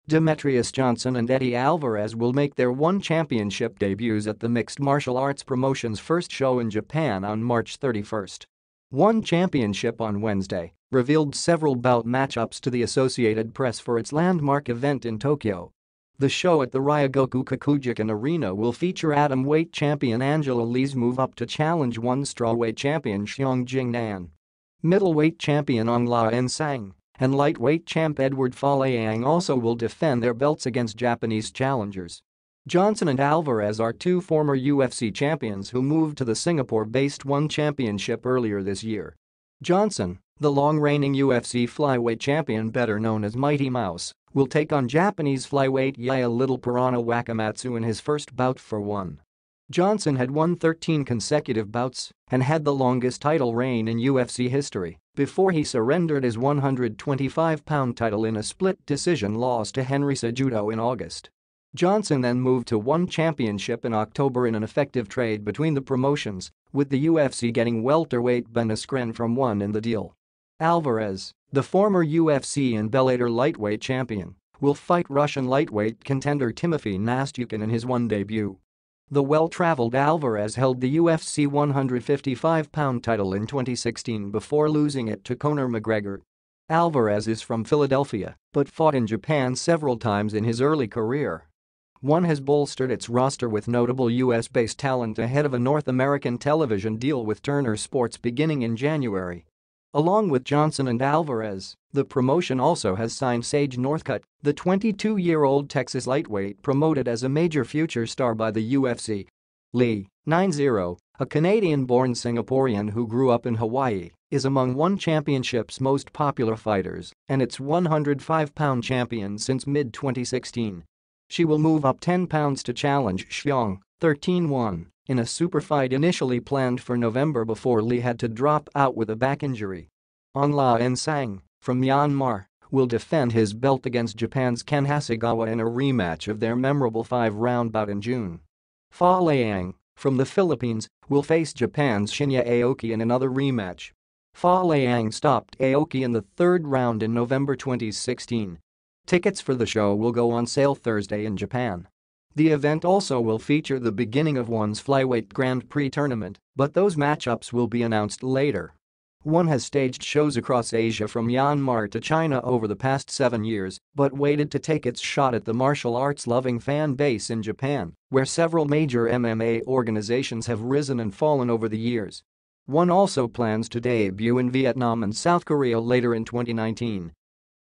Demetrious Johnson and Eddie Alvarez will make their One Championship debuts at the Mixed Martial Arts Promotions' first show in Japan on March 31. One Championship on Wednesday revealed several bout matchups to the Associated Press for its landmark event in Tokyo. The show at the Ryogoku Kokugikan Arena will feature atomweight champion Angela Lee's move up to challenge one strawweight champion Xiong Jing Nan, middleweight champion Aung La N Sang, and lightweight champ Eduard Folayang also will defend their belts against Japanese challengers. Johnson and Alvarez are two former UFC champions who moved to the Singapore-based One Championship earlier this year. Johnson, the long-reigning UFC flyweight champion better known as Mighty Mouse, will take on Japanese flyweight Yuya Little Piranha Wakamatsu in his first bout for One. Johnson had won 13 consecutive bouts and had the longest title reign in UFC history before he surrendered his 125-pound title in a split decision loss to Henry Cejudo in August. Johnson then moved to One Championship in October in an effective trade between the promotions, with the UFC getting welterweight Ben Askren from One in the deal. Alvarez, the former UFC and Bellator lightweight champion, will fight Russian lightweight contender Timofey Nastyukhin in his One debut. The well-traveled Alvarez held the UFC 155-pound title in 2016 before losing it to Conor McGregor. Alvarez is from Philadelphia but fought in Japan several times in his early career. One has bolstered its roster with notable US-based talent ahead of a North American television deal with Turner Sports beginning in January. Along with Johnson and Alvarez, the promotion also has signed Sage Northcutt, the 22-year-old Texas lightweight promoted as a major future star by the UFC. Lee, 9-0, a Canadian-born Singaporean who grew up in Hawaii, is among One Championship's most popular fighters and its 105-pound champion since mid-2016. She will move up 10 pounds to challenge Xiong, 13-1, in a superfight initially planned for November before Lee had to drop out with a back injury. Aung La N Sang, from Myanmar, will defend his belt against Japan's Ken Hasegawa in a rematch of their memorable 5-round bout in June. Folayang, from the Philippines, will face Japan's Shinya Aoki in another rematch. Folayang stopped Aoki in the third round in November 2016. Tickets for the show will go on sale Thursday in Japan. The event also will feature the beginning of One's flyweight Grand Prix tournament, but those matchups will be announced later. One has staged shows across Asia from Myanmar to China over the past 7 years, but waited to take its shot at the martial arts-loving fan base in Japan, where several major MMA organizations have risen and fallen over the years. One also plans to debut in Vietnam and South Korea later in 2019.